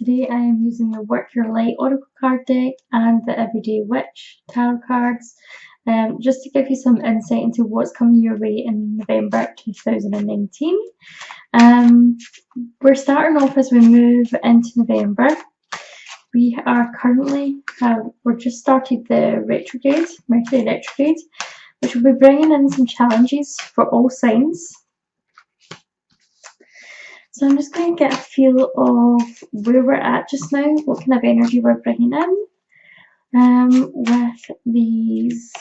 today I am using the Work Your Light Oracle card deck and the Everyday Witch tarot cards, just to give you some insight into what's coming your way in November 2019. We're starting off as we move into November. We are currently, we're just started the retrograde, Mercury retrograde, which will be bringing in some challenges for all signs. So I'm just going to get a feel of where we're at just now, what kind of energy we're bringing in with these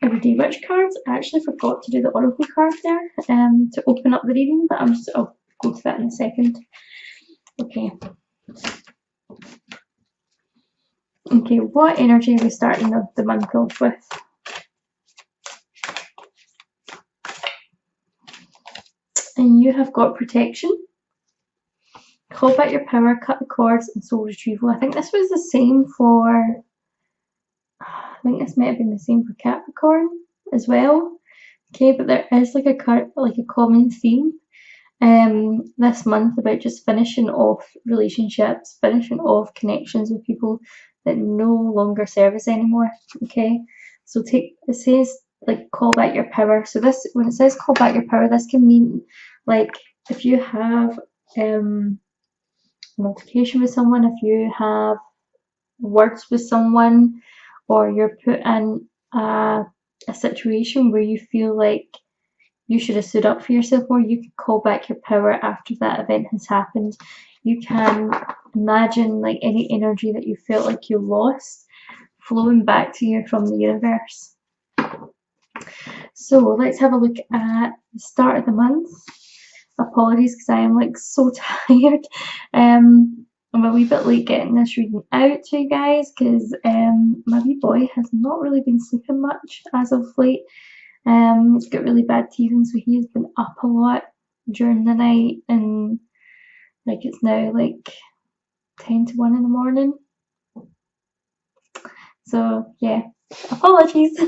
Everyday Witch cards. I actually forgot to do the Oracle card there to open up the reading, but I'll go to that in a second. Okay, what energy are we starting the month off with? And you have got protection, call back your power, cut the cords, and soul retrieval. I think this was the same for, I think this might have been the same for Capricorn as well. Okay, but there is like a common theme this month about just finishing off relationships, finishing off connections with people that no longer serve us anymore. Okay, so it says like call back your power. So this, when it says call back your power, this can mean like if you have an altercation with someone, if you have words with someone, or you're put in a situation where you feel like you should have stood up for yourself more, you can call back your power after that event has happened. You can imagine like any energy that you felt like you lost flowing back to you from the universe. So let's have a look at the start of the month. Apologies because I am like so tired. I'm a wee bit late getting this reading out to you guys because my wee boy has not really been sleeping much as of late. He's got really bad teething, so he has been up a lot during the night, and like it's now like 10 to 1 in the morning. So yeah, apologies.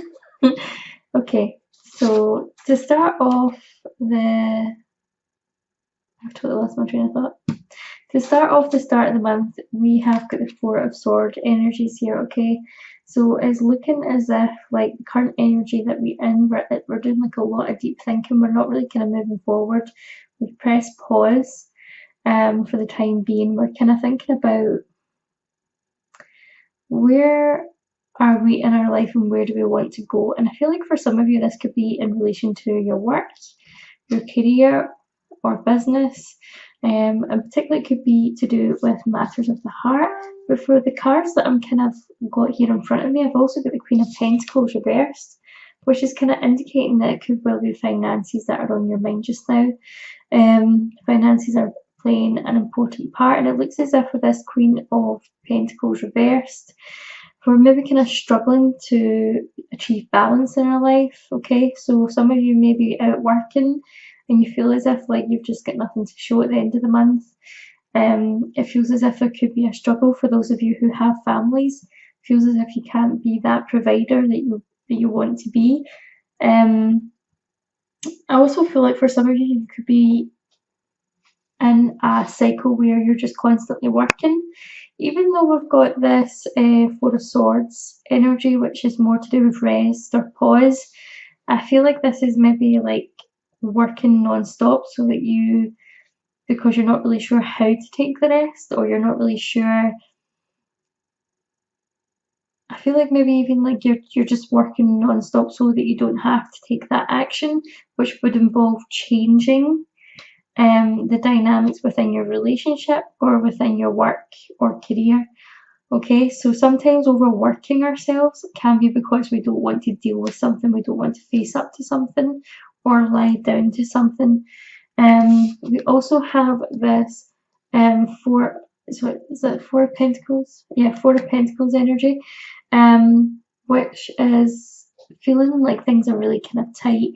Okay, so to start off I've totally lost my train of thought. To start off the start of the month, we have got the Four of Swords energies here, okay? So it's looking as if like the current energy that we're doing like a lot of deep thinking. We're not really kind of moving forward. We've pressed pause for the time being. We're kind of thinking about where are we in our life and where do we want to go. And I feel like for some of you this could be in relation to your work, your career, or business, and particularly it could be to do with matters of the heart. But for the cards that I'm kind of got here in front of me, I've also got the Queen of Pentacles reversed, which is kind of indicating that it could well be finances that are on your mind just now. Finances are playing an important part, and it looks as if with this Queen of Pentacles reversed, we're maybe kind of struggling to achieve balance in our life. Okay, so some of you may be out working and you feel as if like you've just got nothing to show at the end of the month. It feels as if there could be a struggle for those of you who have families. It feels as if you can't be that provider that you want to be. I also feel like for some of you, you could be in a cycle where you're just constantly working. Even though we've got this Four of Swords energy, which is more to do with rest or pause, I feel like this is maybe like working non-stop, so that because you're not really sure how to take the rest, or you're not really sure, I feel like maybe even like you're just working non-stop so that you don't have to take that action, which would involve changing the dynamics within your relationship or within your work or career. Okay, so sometimes overworking ourselves can be because we don't want to deal with something, we don't want to face up to something or lie down to something. We also have this Four of Pentacles? Yeah, Four of Pentacles energy, which is feeling like things are really kind of tight.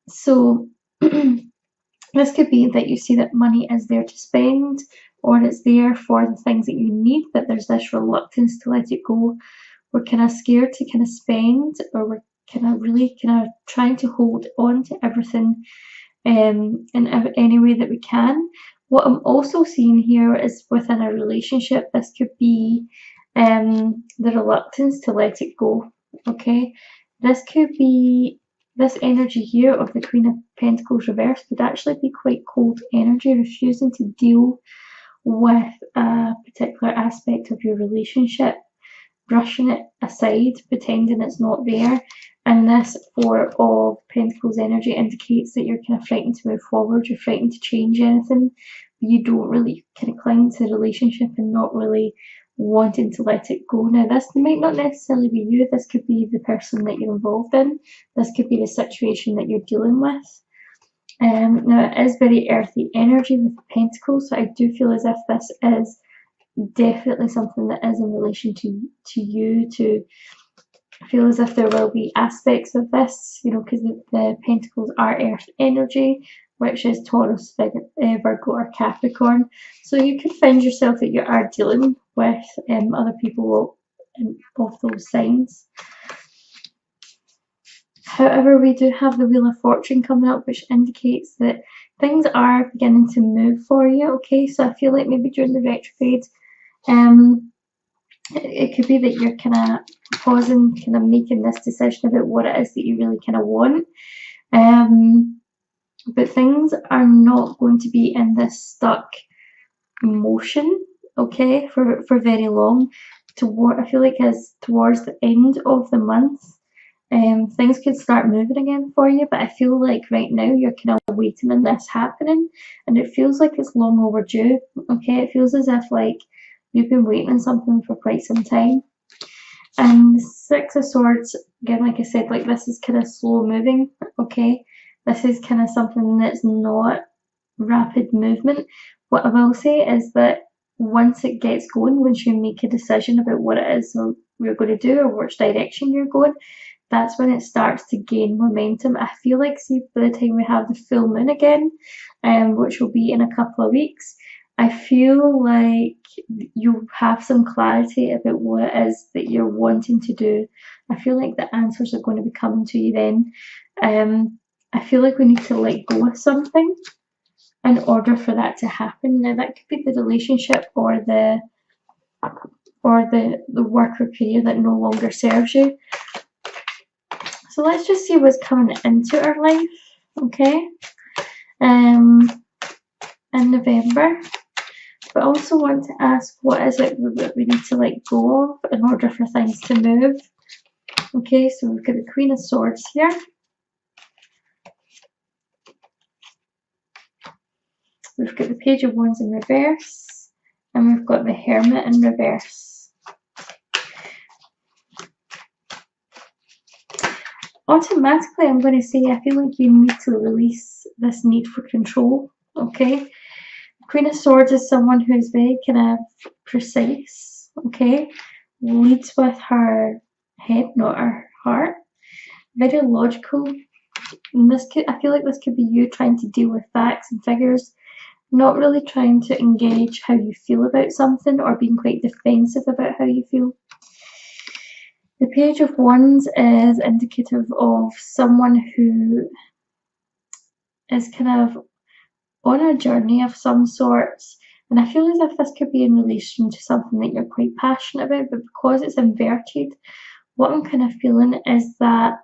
So this could be that you see that money is there to spend, or it's there for the things that you need, but there's this reluctance to let it go. We're kind of scared to kind of spend, or we're kind of trying to hold on to everything in any way that we can, What I'm also seeing here is within a relationship, this could be the reluctance to let it go, okay? This could be, this energy here of the Queen of Pentacles reversed could actually be quite cold energy, refusing to deal with a particular aspect of your relationship, brushing it aside, pretending it's not there. And this Four of Pentacles energy indicates that you're kind of frightened to move forward, you're frightened to change anything. You don't really kind of cling to the relationship and not really wanting to let it go. Now, this might not necessarily be you, this could be the person that you're involved in, this could be the situation that you're dealing with. Now, it is very earthy energy with the Pentacles, so I do feel as if this is definitely something that is in relation to you, to feel as if there will be aspects of this, you know, because the Pentacles are earth energy, which is Taurus, Virgo or Capricorn. So you could find yourself that you are dealing with other people of those signs. However, we do have the Wheel of Fortune coming up, which indicates that things are beginning to move for you, okay? So I feel like maybe during the retrograde, it could be that you're kind of pausing, kind of making this decision about what it is that you really kind of want. But things are not going to be in this stuck motion, okay, for very long. I feel like as towards the end of the month, things could start moving again for you, but I feel like right now you're kind of waiting on this happening, and it feels like it's long overdue, okay? It feels as if like you've been waiting on something for quite some time. And the Six of Swords, again, like I said, like this is kind of slow moving, okay? This is kind of something that's not rapid movement. What I will say is that once it gets going, once you make a decision about what it is you're going to do or which direction you're going, that's when it starts to gain momentum. I feel like, see, by the time we have the full moon again, which will be in a couple of weeks, I feel like you have some clarity about what it is that you're wanting to do. I feel like the answers are going to be coming to you then. I feel like we need to let go of something in order for that to happen. Now, that could be the relationship or the work or career that no longer serves you. So let's just see what's coming into our life, okay? In November. But I also want to ask, what is it that we need to let go of in order for things to move? Okay, so we've got the Queen of Swords here. We've got the Page of Wands in reverse. And we've got the Hermit in reverse. Automatically, I'm going to say I feel like you need to release this need for control, okay? Queen of Swords is someone who is very kind of precise, okay? Leads with her head, not her heart. Very logical. And I feel like this could be you trying to deal with facts and figures, not really trying to engage how you feel about something or being quite defensive about how you feel. The Page of Wands is indicative of someone who is kind of on a journey of some sorts, and I feel as if this could be in relation to something that you're quite passionate about, but because it's inverted, what I'm kind of feeling is that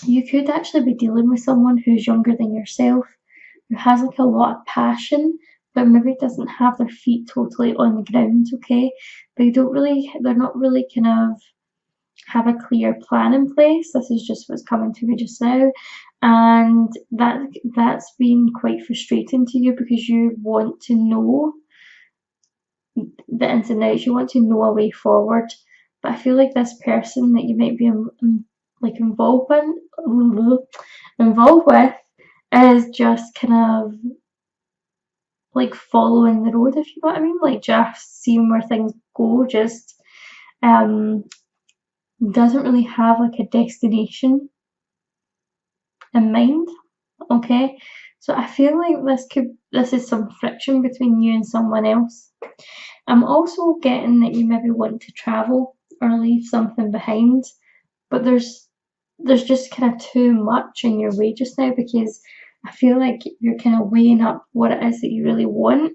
you could actually be dealing with someone who's younger than yourself, who has like a lot of passion, but maybe doesn't have their feet totally on the ground, okay? They're not really kind of have a clear plan in place. This is just what's coming to me just now, and that's been quite frustrating to you because you want to know the ins and outs, you want to know a way forward, but I feel like this person that you might be like involved with is just kind of like following the road, if you know what I mean, like just seeing where things go, just doesn't really have like a destination in mind, okay? So I feel like this is some friction between you and someone else. I'm also getting that you maybe want to travel or leave something behind, but there's just kind of too much in your way just now, because I feel like you're kind of weighing up what it is that you really want,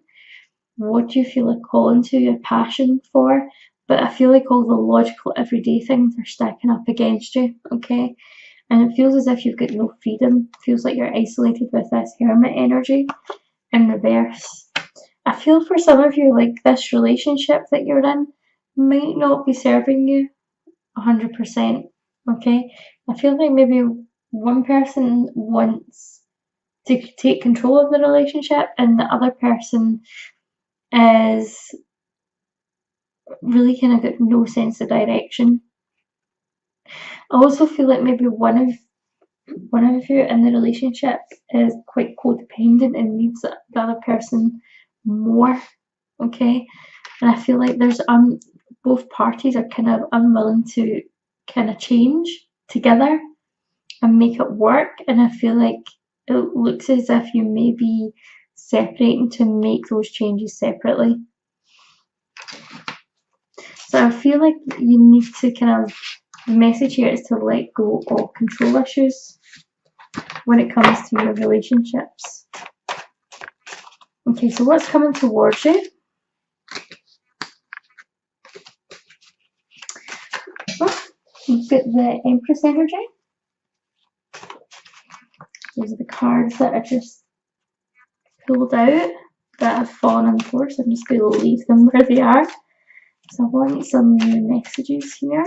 what do you feel like calling to, your passion for, but I feel like all the logical everyday things are stacking up against you, okay? And it feels as if you've got no freedom. It feels like you're isolated with this hermit energy in reverse. I feel for some of you like this relationship that you're in might not be serving you 100%, okay? I feel like maybe one person wants to take control of the relationship and the other person is really kind of got no sense of direction. I also feel like maybe one of you in the relationship is quite codependent and needs the other person more, okay? And I feel like there's both parties are kind of unwilling to kind of change together and make it work, and I feel like it looks as if you may be separating to make those changes separately. So I feel like you need to kind of, the message here is to let go of control issues when it comes to your relationships. Okay, so what's coming towards you? Oh, you've got the Empress energy. These are the cards that I just pulled out that have fallen on the floor, so I'm just going to leave them where they are. So I want some new messages here.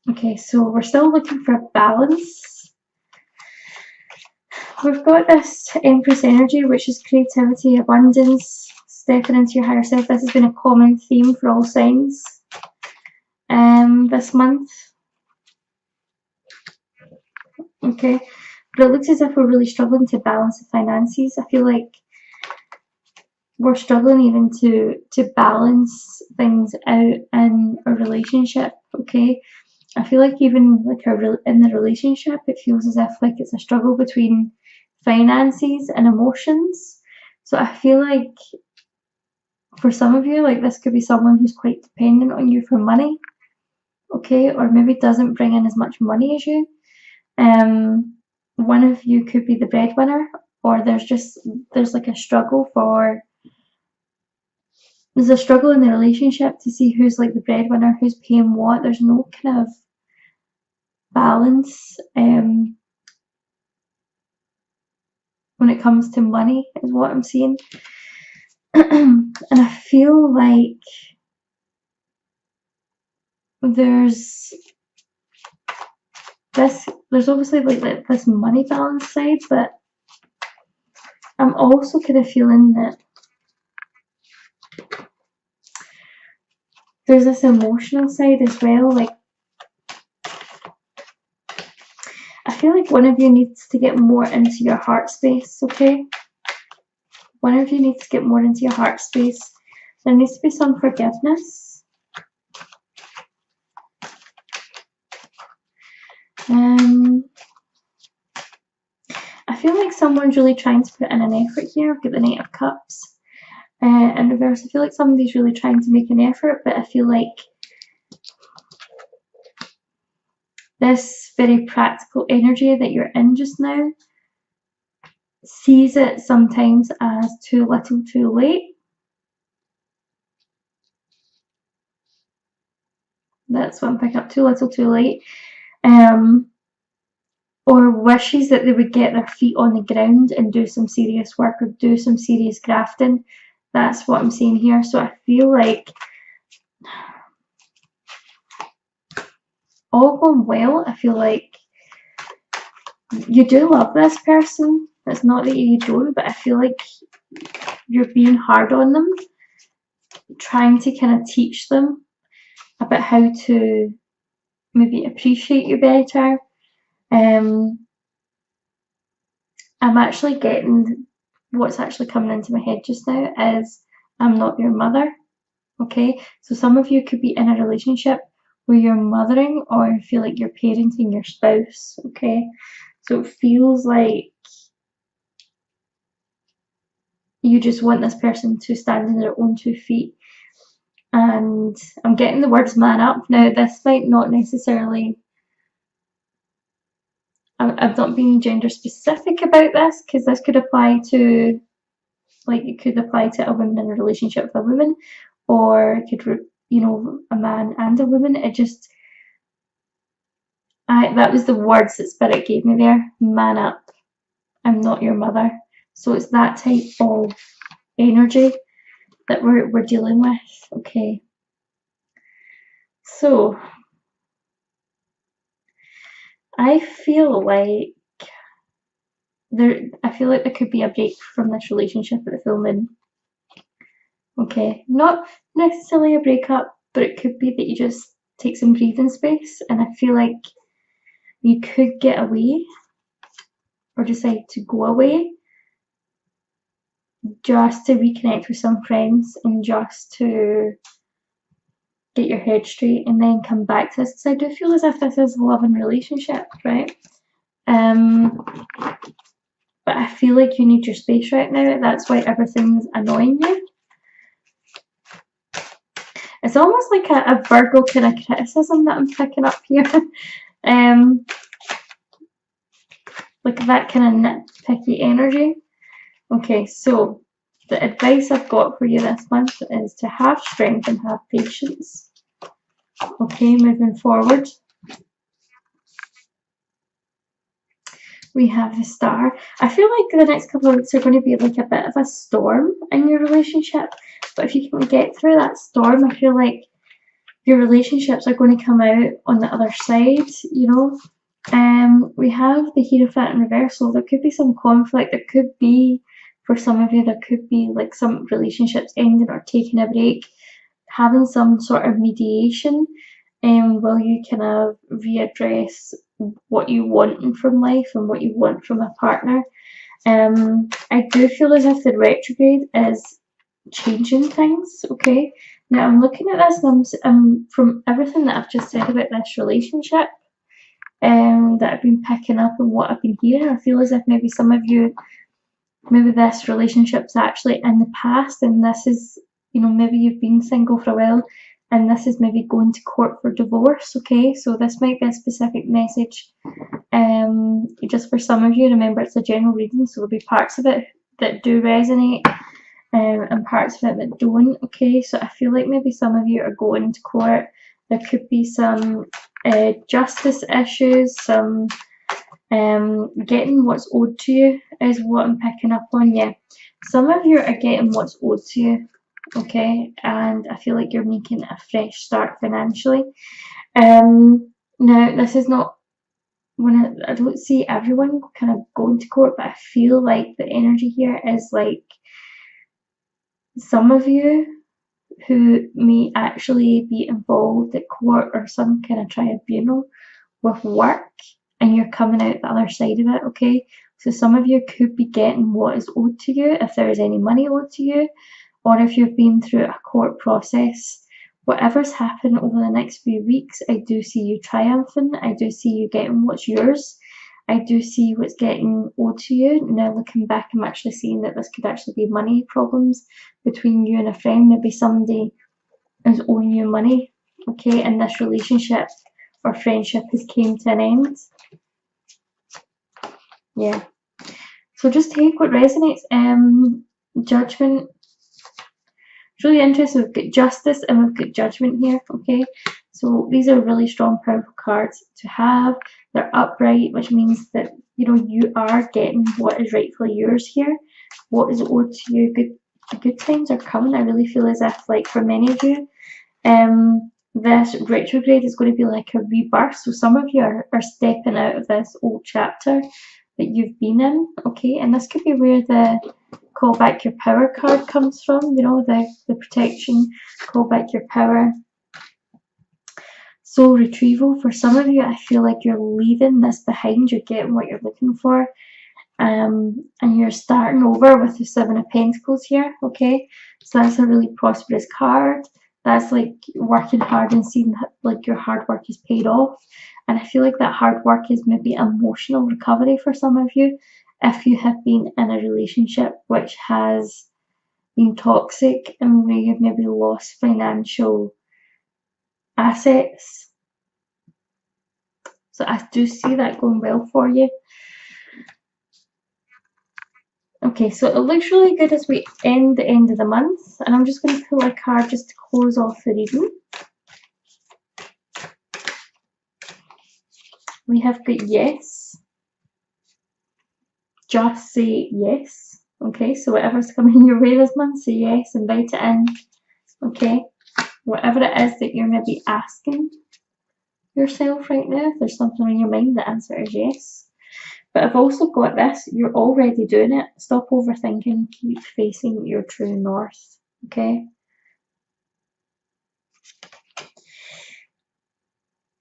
Okay, so we're still looking for a balance. We've got this Empress energy, which is creativity, abundance, stepping into your higher self. This has been a common theme for all signs this month. Okay, but it looks as if we're really struggling to balance the finances. I feel like we're struggling even to balance things out in a relationship, okay? I feel like even like in the relationship, it feels as if like it's a struggle between finances and emotions. So I feel like for some of you, like this could be someone who's quite dependent on you for money, okay? Or maybe doesn't bring in as much money as you. One of you could be the breadwinner, or there's like a struggle there's a struggle in the relationship to see who's like the breadwinner, who's paying what. There's no kind of balance when it comes to money, is what I'm seeing. And I feel like there's obviously like this money balance side, but I'm also kind of feeling that there's this emotional side as well. Like I feel like one of you needs to get more into your heart space, okay? One of you needs to get more into your heart space. There needs to be some forgiveness. I feel like someone's really trying to put in an effort here. I've got the Knight of Cups in reverse. I feel like somebody's really trying to make an effort, but I feel like this very practical energy that you're in just now sees it sometimes as too little too late. That's what I'm picking up, too little too late. Or wishes that they would get their feet on the ground and do some serious work or do some serious grafting. That's what I'm seeing here. So I feel like all going well. I feel like you do love this person. It's not that you don't, but I feel like you're being hard on them, trying to kind of teach them about how to maybe appreciate you better. I'm actually getting what's actually coming into my head just now is I'm not your mother, okay? So some of you could be in a relationship where you're mothering or feel like you're parenting your spouse, okay? So it feels like you just want this person to stand on their own 2 feet. And I'm getting the words man up. Now, this might not necessarily I've not been gender specific about this, because this could apply to, like, it could apply to a woman in a relationship with a woman, or it could, you know, a man and a woman. It just, that was the words that Spirit gave me there. Man up. I'm not your mother. So it's that type of energy that we're dealing with. Okay. So I feel like there could be a break from this relationship at the full moon. Okay. Not necessarily a breakup, but it could be that you just take some breathing space, and I feel like you could get away or decide to go away just to reconnect with some friends and just to get your head straight and then come back to this, because I do feel as if this is a loving relationship, right? But I feel like you need your space right now. That's why everything's annoying you. It's almost like a Virgo kind of criticism that I'm picking up here. Like that kind of nitpicky energy. Okay, so the advice I've got for you this month is to have strength and have patience. Okay, moving forward. We have the Star. I feel like the next couple of weeks are going to be like a bit of a storm in your relationship. But if you can get through that storm, I feel like your relationships are going to come out on the other side, you know. We have the Hierophant in reversal. There could be some conflict. There could be, for some of you, there could be like some relationships ending or taking a break, having some sort of mediation, will you kind of readdress what you want from life and what you want from a partner. I do feel as if the retrograde is changing things. Okay, now I'm looking at this, and from everything that I've just said about this relationship, that I've been picking up and what I've been hearing, I feel as if maybe some of you, maybe this relationship's actually in the past, and this is, you know, maybe you've been single for a while and this is maybe going to court for divorce. Okay, so this might be a specific message just for some of you. Remember, it's a general reading, so there'll be parts of it that do resonate and parts of it that don't. Okay, so I feel like maybe some of you are going to court. There could be some justice issues, some getting what's owed to you is what I'm picking up on. Yeah, some of you are getting what's owed to you. Okay, and I feel like you're making a fresh start financially. Now this is not, when I don't see everyone kind of going to court, but I feel like the energy here is like some of you who may actually be involved at court or some kind of tribunal with work, and you're coming out the other side of it. Okay, so some of you could be getting what is owed to you, if there is any money owed to you, or if you've been through a court process. Whatever's happened over the next few weeks, I do see you triumphing. I do see you getting what's yours. I do see what's getting owed to you. Now looking back, I'm actually seeing that this could actually be money problems between you and a friend. Maybe somebody is owing you money, okay, and this relationship or friendship has came to an end. Yeah. So just take what resonates. Judgment. It's really interesting. We've got justice and we've got judgment here. Okay, so these are really strong, powerful cards to have. They're upright, which means that, you know, you are getting what is rightfully yours here. What is owed to you. Good times are coming. I really feel as if, like, for many of you, this retrograde is going to be like a rebirth. So some of you are stepping out of this old chapter that you've been in. Okay, and this could be where the call back your power card comes from, you know, the protection, call back your power. Soul retrieval. For some of you, I feel like you're leaving this behind, you're getting what you're looking for, and you're starting over with the Seven of Pentacles here. Okay, so that's a really prosperous card. That's like working hard and seeing like your hard work is paid off. And I feel like that hard work is maybe emotional recovery for some of you, if you have been in a relationship which has been toxic and where you've maybe lost financial assets. So I do see that going well for you. Okay, so it looks really good as we end the end of the month, and I'm just going to pull a card just to close off the reading. We have got yes. Just say yes. Okay, so whatever's coming your way this month, say yes, invite it in. Okay, whatever it is that you're maybe asking yourself right now, if there's something on your mind, the answer is yes. But I've also got this, you're already doing it. Stop overthinking, keep facing your true north, okay?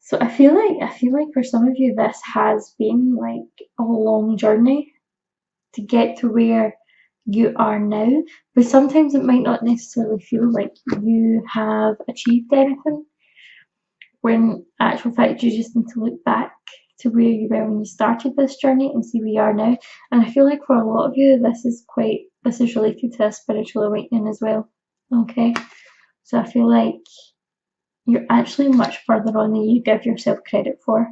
So I feel like for some of you this has been like a long journey to get to where you are now, but sometimes it might not necessarily feel like you have achieved anything, when actual fact you just need to look back to where you were when you started this journey and see where you are now. And I feel like for a lot of you this is related to a spiritual awakening as well. Okay, so I feel like you're actually much further on than you give yourself credit for.